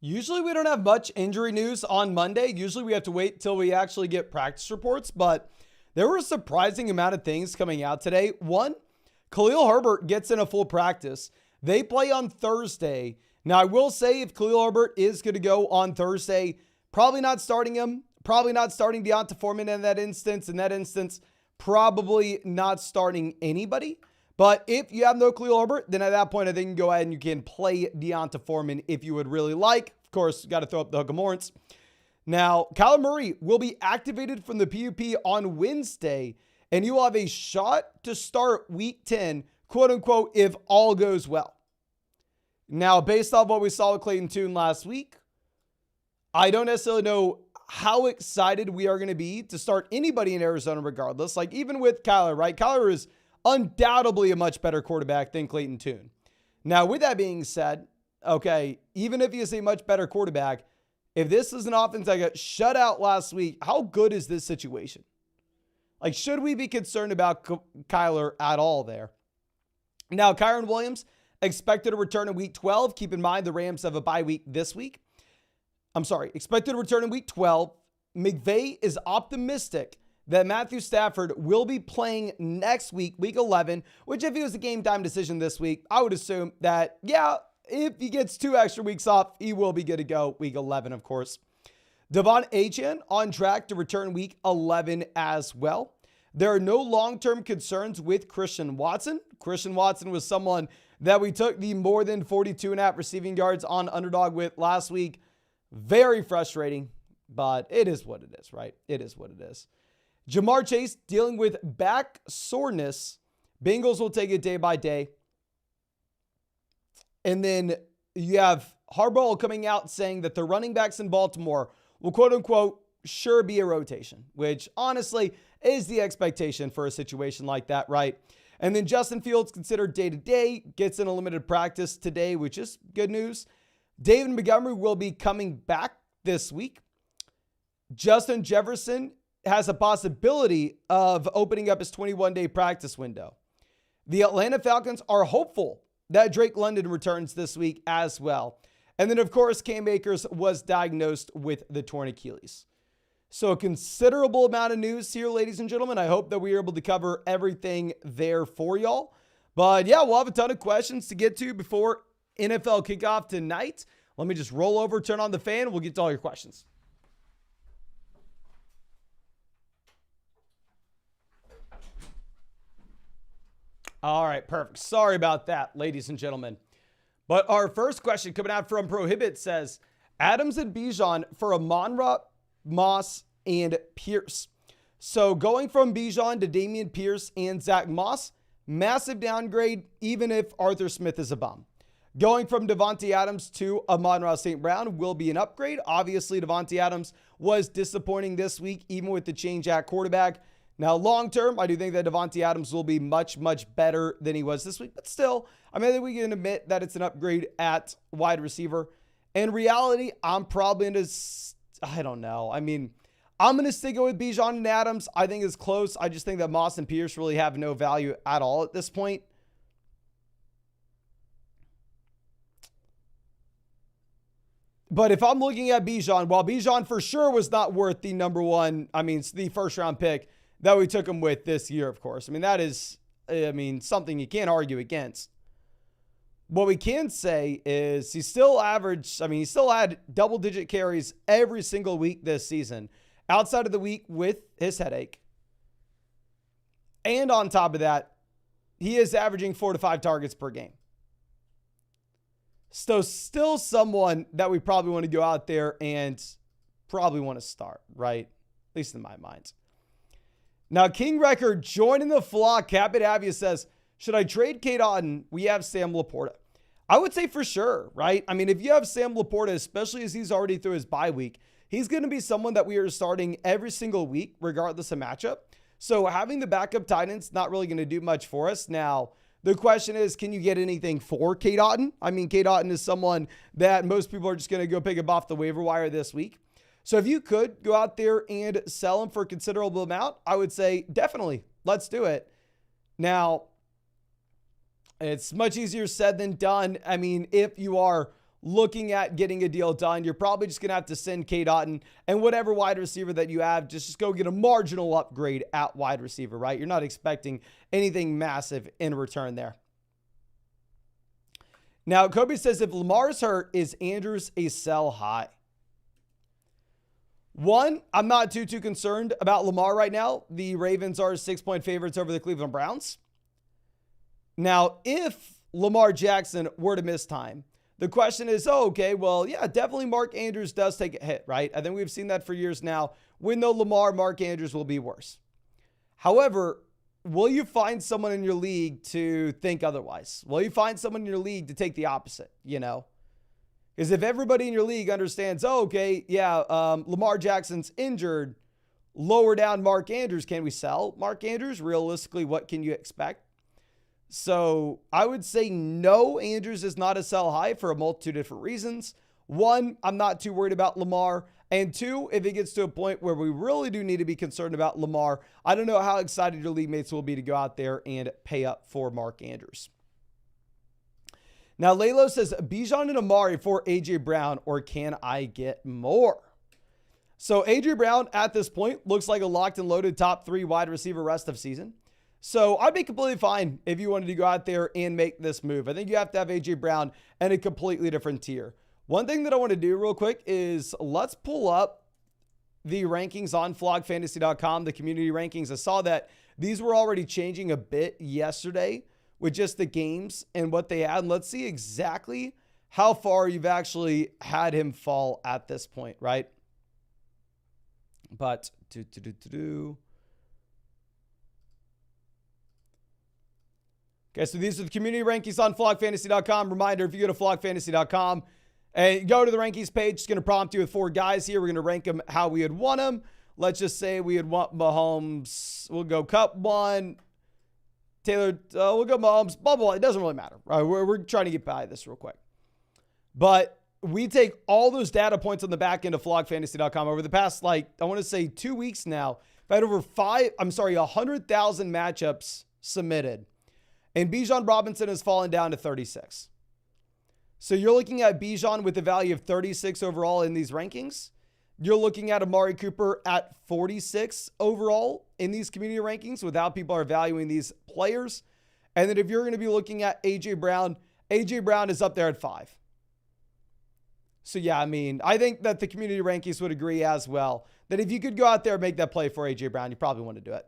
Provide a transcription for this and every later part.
Usually we don't have much injury news on Monday. Usually we have to wait till we actually get practice reports, but there were a surprising amount of things coming out today. One, Khalil Herbert gets in a full practice. They play on Thursday. Now, I will say if Khalil Herbert is going to go on Thursday, probably not starting him, probably not starting D'Onta Foreman in that instance. In that instance, probably not starting anybody. But if you have no Khalil Herbert, then at that point, I think you can go ahead and you can play D'Onta Foreman if you would really like. Of course, you got to throw up the hook of Lawrence. Now, Kyler Murray will be activated from the PUP on Wednesday, and you will have a shot to start week 10, quote unquote, if all goes well. Now, based on what we saw with Clayton Tune last week, I don't necessarily know how excited we are going to be to start anybody in Arizona regardless. Like even with Kyler, right? Kyler is undoubtedly a much better quarterback than Clayton Tune. Now, with that being said, okay, even if he is a much better quarterback, if this is an offense that got shut out last week, how good is this situation? Like, should we be concerned about Kyler at all there? Now, Kyron Williams expected to return in week 12. Keep in mind the Rams have a bye week this week. Expected to return in week 12. McVay is optimistic that Matthew Stafford will be playing next week, week 11, which if it was a game time decision this week, I would assume that, yeah, if he gets 2 extra weeks off, he will be good to go week 11, of course. Devon Achane on track to return week 11 as well. There are no long-term concerns with Christian Watson. Christian Watson was someone that we took the more than 42.5 receiving yards on Underdog with last week. Very frustrating, but it is what it is, right? It is what it is. Jamar Chase dealing with back soreness. Bengals will take it day by day. And then you have Harbaugh coming out saying that the running backs in Baltimore will, quote unquote, sure be a rotation, which honestly is the expectation for a situation like that, right? And then Justin Fields considered day-to-day, gets in a limited practice today, which is good news. David Montgomery will be coming back this week. Justin Jefferson has a possibility of opening up his 21-day practice window. The Atlanta Falcons are hopeful that Drake London returns this week as well. And then, of course, Cam Akers was diagnosed with the torn Achilles. So a considerable amount of news here, ladies and gentlemen. I hope that we are able to cover everything there for y'all. But yeah, we'll have a ton of questions to get to before NFL kickoff tonight. Let me just roll over, turn on the fan. We'll get to all your questions. All right, perfect. Sorry about that, ladies and gentlemen. But our first question coming out from Prohibit says, Adams and Bijan for Amon-Ra, Moss, and Pierce. So going from Bijan to Dameon Pierce and Zach Moss, massive downgrade, even if Arthur Smith is a bum. Going from Devontae Adams to Amon-Ra St. Brown will be an upgrade. Obviously, Devontae Adams was disappointing this week, even with the change at quarterback. Now, long-term, I do think that Devontae Adams will be much, much better than he was this week. But still, I mean, I think we can admit that it's an upgrade at wide receiver. In reality, I'm probably going to, I don't know. I mean, I'm going to stick it with Bijan and Adams. I think it's close. I just think that Moss and Pierce really have no value at all at this point. But if I'm looking at Bijan, while Bijan for sure was not worth the number one, the first round pick that we took him with this year, of course. I mean, that is, something you can't argue against. What we can say is he still had double-digit carries every single week this season, outside of the week with his headache. And on top of that, he is averaging 4 to 5 targets per game. So still someone that we probably want to go out there and probably want to start, right? At least in my mind. Now, King Record joining the flock. Capit Avia says, should I trade Cade Otton? We have Sam Laporta. I would say for sure, right? I mean, if you have Sam Laporta, especially as he's already through his bye week, he's going to be someone that we are starting every single week, regardless of matchup. So having the backup tight end's not really going to do much for us. Now, the question is, can you get anything for Cade Otton? I mean, Cade Otton is someone that most people are just going to go pick up off the waiver wire this week. So if you could go out there and sell him for a considerable amount, I would say definitely, let's do it. Now, it's much easier said than done. I mean, if you are looking at getting a deal done, you're probably just going to have to send Cade Otton and whatever wide receiver that you have, just go get a marginal upgrade at wide receiver, right? You're not expecting anything massive in return there. Now, Kobe says, if Lamar's hurt, is Andrews a sell high? One, I'm not too concerned about Lamar right now. The Ravens are 6-point favorites over the Cleveland Browns. Now, if Lamar Jackson were to miss time, the question is, definitely Mark Andrews does take a hit, right? I think we've seen that for years now. With no Lamar, Mark Andrews will be worse. However, will you find someone in your league to think otherwise? Will you find someone in your league to take the opposite, Because if everybody in your league understands, Lamar Jackson's injured, lower down Mark Andrews. Can we sell Mark Andrews? Realistically, what can you expect? So I would say no, Andrews is not a sell high for a multitude of different reasons. One, I'm not too worried about Lamar. And two, if it gets to a point where we really do need to be concerned about Lamar, I don't know how excited your league mates will be to go out there and pay up for Mark Andrews. Now, Lalo says, Bijan and Amari for A.J. Brown, or can I get more? So A.J. Brown at this point looks like a locked and loaded top 3 wide receiver rest of season. So I'd be completely fine if you wanted to go out there and make this move. I think you have to have A.J. Brown in a completely different tier. One thing that I want to do real quick is let's pull up the rankings on flogfantasy.com, the community rankings. I saw that these were already changing a bit yesterday with just the games and what they had. And let's see exactly how far you've actually had him fall at this point, right? But okay, so these are the community rankings on flogfantasy.com. Reminder, if you go to flogfantasy.com and go to the rankings page, it's going to prompt you with 4 guys here. We're going to rank them how we would want them. Let's just say we would want Mahomes. We'll go Cup 1. Taylor, we'll go Mahomes. Blah, blah, blah. It doesn't really matter. Right? We're trying to get by this real quick. But we take all those data points on the back end of flogfantasy.com over the past, I want to say 2 weeks now. I've had over 100,000 matchups submitted. And Bijan Robinson has fallen down to 36. So you're looking at Bijan with a value of 36 overall in these rankings. You're looking at Amari Cooper at 46 overall in these community rankings with how people are valuing these players. And then if you're going to be looking at A.J. Brown is up there at 5. So yeah, I think that the community rankings would agree as well that if you could go out there and make that play for A.J. Brown, you probably want to do it.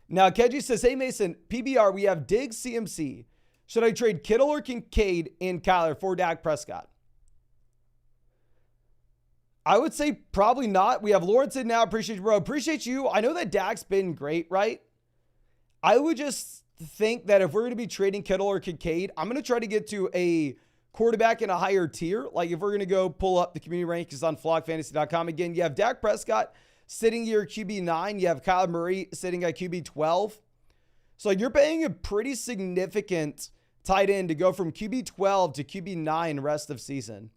Now, Keji says, hey, Mason, PBR, we have Diggs, CMC. Should I trade Kittle or Kincaid and Kyler for Dak Prescott? I would say probably not. We have Lawrence in now. Appreciate you, bro. Appreciate you. I know that Dak's been great, right? I would just think that if we're going to be trading Kittle or Kincaid, I'm going to try to get to a quarterback in a higher tier. If we're going to go pull up the community rankings on flogfantasy.com. Again, you have Dak Prescott sitting here QB9. You have Kyler Murray sitting at QB12. So you're paying a pretty significant tight end to go from QB12 to QB9 rest of season.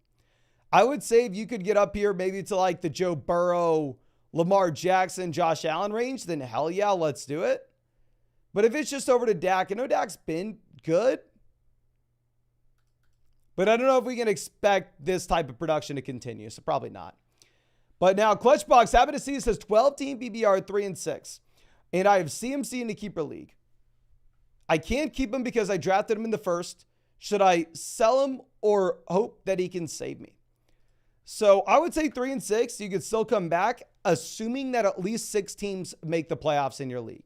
I would say if you could get up here maybe to the Joe Burrow, Lamar Jackson, Josh Allen range, then hell yeah, let's do it. But if it's just over to Dak, I know Dak's been good, but I don't know if we can expect this type of production to continue, so probably not. But now Clutchbox, happy to see, says 12-team PBR 3-6. And I have CMC in the keeper league. I can't keep him because I drafted him in the first. Should I sell him or hope that he can save me? So I would say 3-6. You could still come back, assuming that at least 6 teams make the playoffs in your league.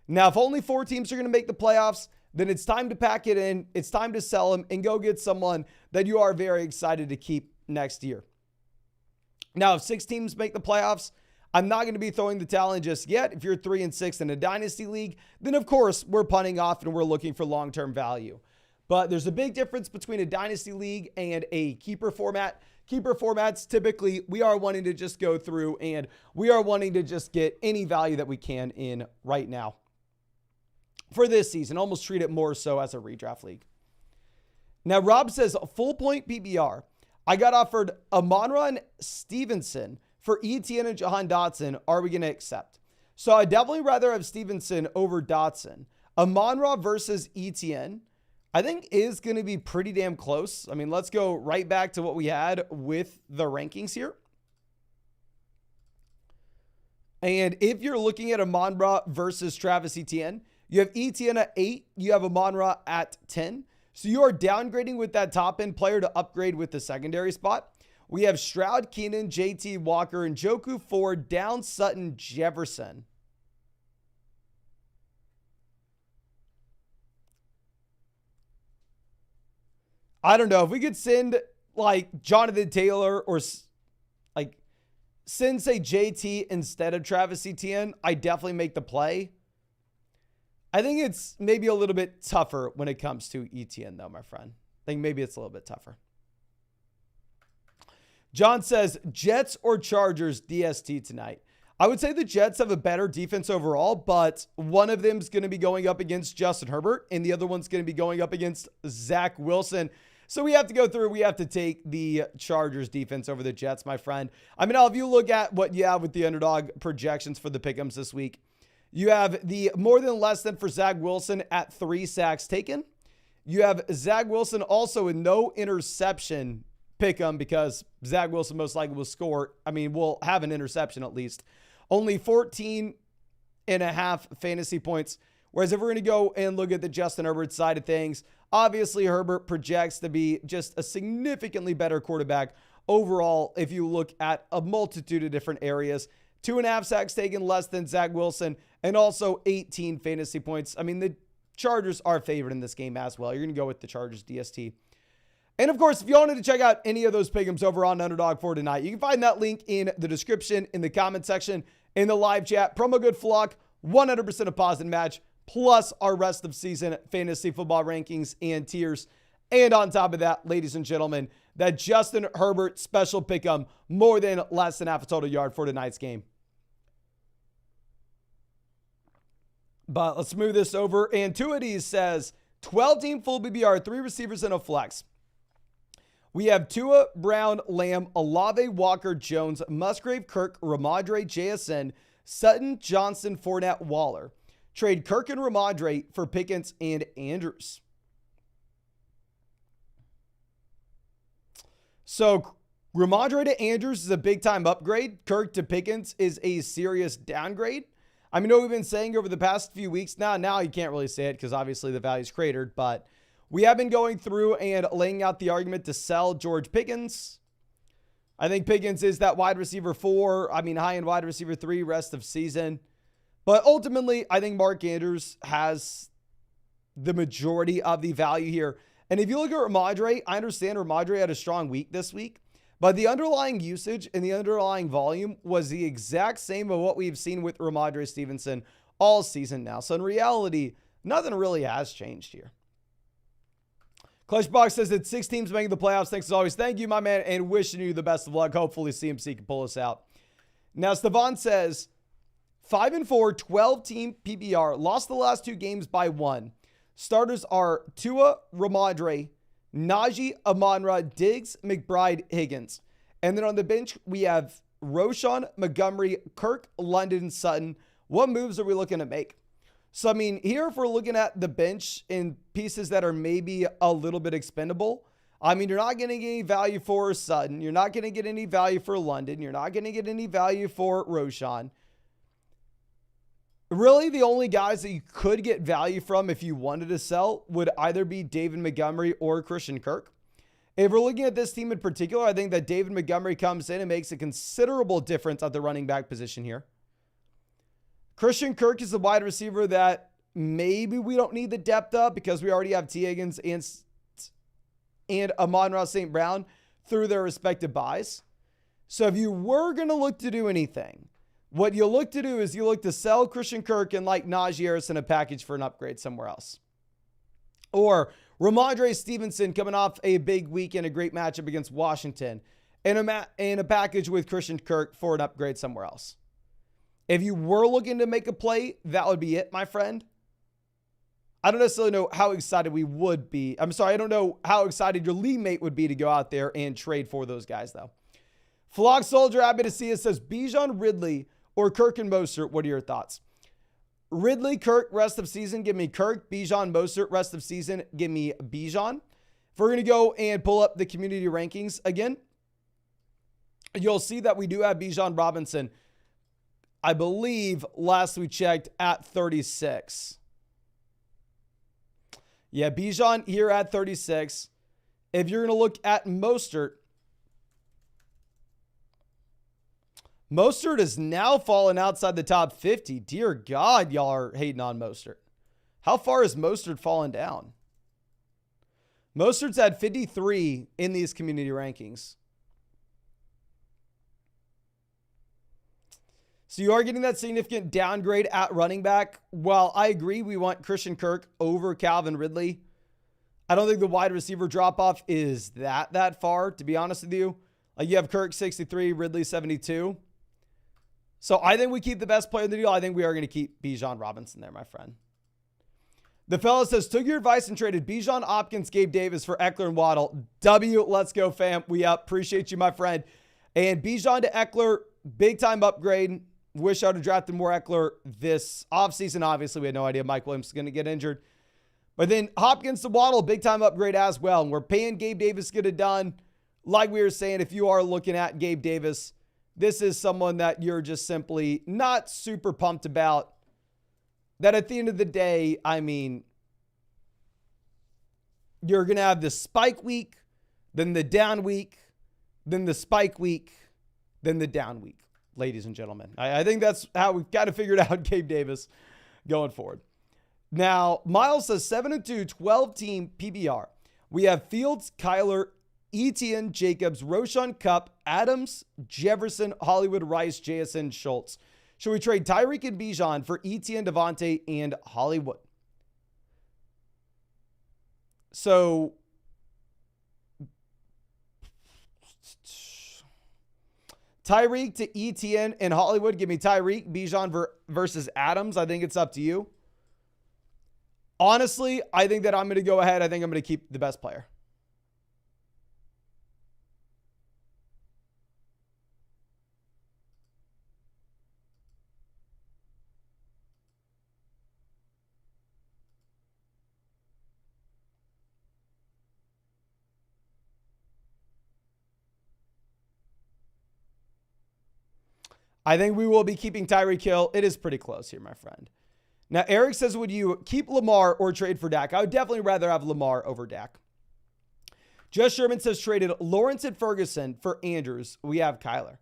Now, if only 4 teams are going to make the playoffs, then it's time to pack it in. It's time to sell him and go get someone that you are very excited to keep next year. Now, if 6 teams make the playoffs, I'm not going to be throwing the towel in just yet. If you're 3-6 in a dynasty league, then of course we're punting off and we're looking for long-term value. But there's a big difference between a dynasty league and a keeper format. Keeper formats, typically we are wanting to just go through and we are wanting to just get any value that we can in right now for this season. Almost treat it more so as a redraft league. Now, Rob says full point PBR. I got offered Amon-Ra Stevenson for Etienne and Jahan Dotson. Are we going to accept? So I'd definitely rather have Stevenson over Dotson. Amon-Ra versus Etienne. I think is going to be pretty damn close. I mean, let's go right back to what we had with the rankings here. And if you're looking at Amon-Ra versus Travis Etienne, you have Etienne at 8. You have Amon-Ra at 10. So you are downgrading with that top end player to upgrade with the secondary spot. We have Stroud, Keenan, JT, Walker, and Njoku, Ford, down Sutton, Jefferson. I don't know if we could send like Jonathan Taylor or like send, say, JT instead of Travis Etienne. I definitely make the play. I think it's maybe a little bit tougher when it comes to Etienne, though, my friend. I think maybe it's a little bit tougher. John says, Jets or Chargers DST tonight? I would say the Jets have a better defense overall, but one of them is going to be going up against Justin Herbert, and the other one's going to be going up against Zach Wilson. So we have to go through. We have to take the Chargers defense over the Jets, my friend. I mean, if you look at what you have with the underdog projections for the pick'ems this week, you have the more than less than for Zach Wilson at 3 sacks taken. You have Zach Wilson also with no interception pick'em because Zach Wilson most likely will score. I mean, will have an interception at least. Only 14.5 fantasy points. Whereas if we're going to go and look at the Justin Herbert side of things, obviously Herbert projects to be just a significantly better quarterback overall if you look at a multitude of different areas. 2.5 sacks taken less than Zach Wilson, and also 18 fantasy points. I mean, the Chargers are favored in this game as well. You're going to go with the Chargers DST. And of course, if you wanted to check out any of those pick'ems over on Underdog for tonight, you can find that link in the description, in the comment section, in the live chat. Promo code FLOCK, 100% a positive match, plus our rest of season fantasy football rankings and tiers. And on top of that, ladies and gentlemen, that Justin Herbert special pick'em, more than less than half a total yard for tonight's game. But let's move this over. And Tuides says, 12-team full BBR, 3 receivers and a flex. We have Tua, Brown, Lamb, Olave, Walker, Jones, Musgrave, Kirk, Ramadre, JSN, Sutton, Johnson, Fournette, Waller. Trade Kirk and Ramadre for Pickens and Andrews. So Ramadre to Andrews is a big-time upgrade. Kirk to Pickens is a serious downgrade. I mean, what we've been saying over the past few weeks now you can't really say it because obviously the value's cratered, but we have been going through and laying out the argument to sell George Pickens. I think Pickens is that wide receiver 4, high-end wide receiver 3 rest of season. But ultimately, I think Mark Andrews has the majority of the value here. And if you look at Ramadre, I understand Ramadre had a strong week this week, but the underlying usage and the underlying volume was the exact same of what we've seen with Ramadre Stevenson all season now. So in reality, nothing really has changed here. Clutchbox says that 6 teams making the playoffs. Thanks as always. Thank you, my man, and wishing you the best of luck. Hopefully CMC can pull us out. Now, Stevan says, 5-4, 12-team PPR. Lost the last 2 games by 1. Starters are Tua, Ramadre, Najee, Amon-Ra, Diggs, McBride, Higgins. And then on the bench, we have Roschon, Montgomery, Kirk, London, Sutton. What moves are we looking to make? So, I mean, here if we're looking at the bench in pieces that are maybe a little bit expendable, I mean, you're not going to get any value for Sutton. You're not going to get any value for London. You're not going to get any value for Roschon. Really, the only guys that you could get value from if you wanted to sell would either be David Montgomery or Christian Kirk. If we're looking at this team in particular, I think that David Montgomery comes in and makes a considerable difference at the running back position here. Christian Kirk is the wide receiver that maybe we don't need the depth of because we already have T. Higgins and Amon-Ra St. Brown through their respective buys. So if you were going to look to do anything, what you look to do is you look to sell Christian Kirk and like Najee Harris in a package for an upgrade somewhere else. Or Ramadre Stevenson coming off a big week and a great matchup against Washington and a package with Christian Kirk for an upgrade somewhere else. If you were looking to make a play, that would be it, my friend. I don't necessarily know how excited we would be. I don't know how excited your league mate would be to go out there and trade for those guys, though. Flock Soldier, happy to see us, says Bijan Ridley or Kirk and Mostert. What are your thoughts? Ridley, Kirk, rest of season, give me Kirk. Bijan, Mostert, rest of season, give me Bijan. If we're going to go and pull up the community rankings again, you'll see that we do have Bijan Robinson, I believe, last we checked, at 36. Yeah, Bijan here at 36. If you're going to look at Mostert has now fallen outside the top 50. Dear God, y'all are hating on Mostert. How far has Mostert fallen down? Mostert's at 53 in these community rankings. So you are getting that significant downgrade at running back. While I agree we want Christian Kirk over Calvin Ridley, I don't think the wide receiver drop-off is that far, to be honest with you. Like, you have Kirk 63, Ridley 72. So I think we keep the best player in the deal. I think we are going to keep Bijan Robinson there, my friend. The fella says, took your advice and traded Bijan, Hopkins, Gabe Davis for Eckler and Waddle. W, let's go, fam. We appreciate you, my friend. And Bijan to Eckler, big-time upgrade. Wish I would have drafted more Eckler this offseason. Obviously, we had no idea Mike Williams was going to get injured. But then Hopkins to Waddle, big-time upgrade as well. And we're paying Gabe Davis to get it done. Like we were saying, if you are looking at Gabe Davis, this is someone that you're just simply not super pumped about. That at the end of the day, I mean, you're going to have the spike week, then the down week, then the spike week, then the down week, ladies and gentlemen. I think that's how we've got to figure it out, Gabe Davis, going forward. Now, Miles says 7-2, 12-team PPR. We have Fields, Kyler, Etienne, Jacobs, Roshan, Kupp, Adams, Jefferson, Hollywood, Rice, JSN, Schultz. Should we trade Tyreek and Bijan for Etienne, Devontae, and Hollywood? So, Tyreek to Etienne and Hollywood. Give me Tyreek, Bijan versus Adams. I think it's up to you. Honestly, I think that I'm going to go ahead. I think I'm going to keep the best player. I think we will be keeping Tyreek Hill. It is pretty close here, my friend. Now, Eric says, would you keep Lamar or trade for Dak? I would definitely rather have Lamar over Dak. Just Sherman says, traded Lawrence and Ferguson for Andrews. We have Kyler.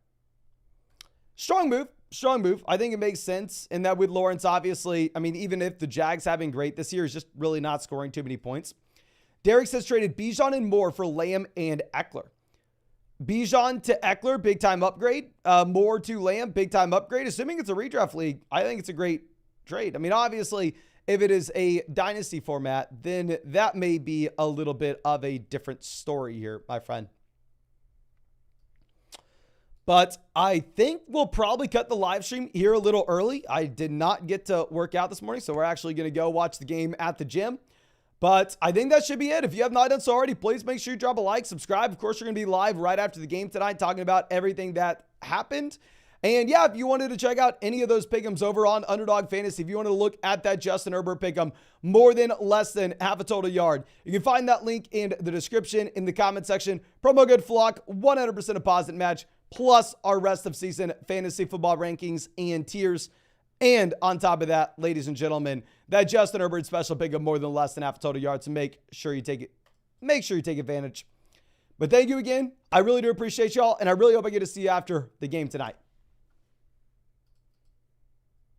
Strong move. Strong move. I think it makes sense in that with Lawrence, obviously, I mean, even if the Jags having great this year, is just really not scoring too many points. Derek says, traded Bijan and Moore for Lamb and Eckler. Bijan to Eckler, big time upgrade. Moore to Lamb, big time upgrade. Assuming it's a redraft league, I think it's a great trade. I mean, obviously, if it is a dynasty format, then that may be a little bit of a different story here, my friend. But I think we'll probably cut the live stream here a little early. I did not get to work out this morning, so we're actually going to go watch the game at the gym. But I think that should be it. If you have not done so already, please make sure you drop a like, subscribe. Of course, we're going to be live right after the game tonight talking about everything that happened. And yeah, if you wanted to check out any of those pick'ems over on Underdog Fantasy, if you wanted to look at that Justin Herbert pick'em, more than less than half a total yard, you can find that link in the description in the comment section. Promo code FLOCK, 100% deposit match, plus our rest of season fantasy football rankings and tiers. And on top of that, ladies and gentlemen, that Justin Herbert special pick'em more than less than half a total yard. So make sure you take advantage. But thank you again. I really do appreciate y'all, and I really hope I get to see you after the game tonight.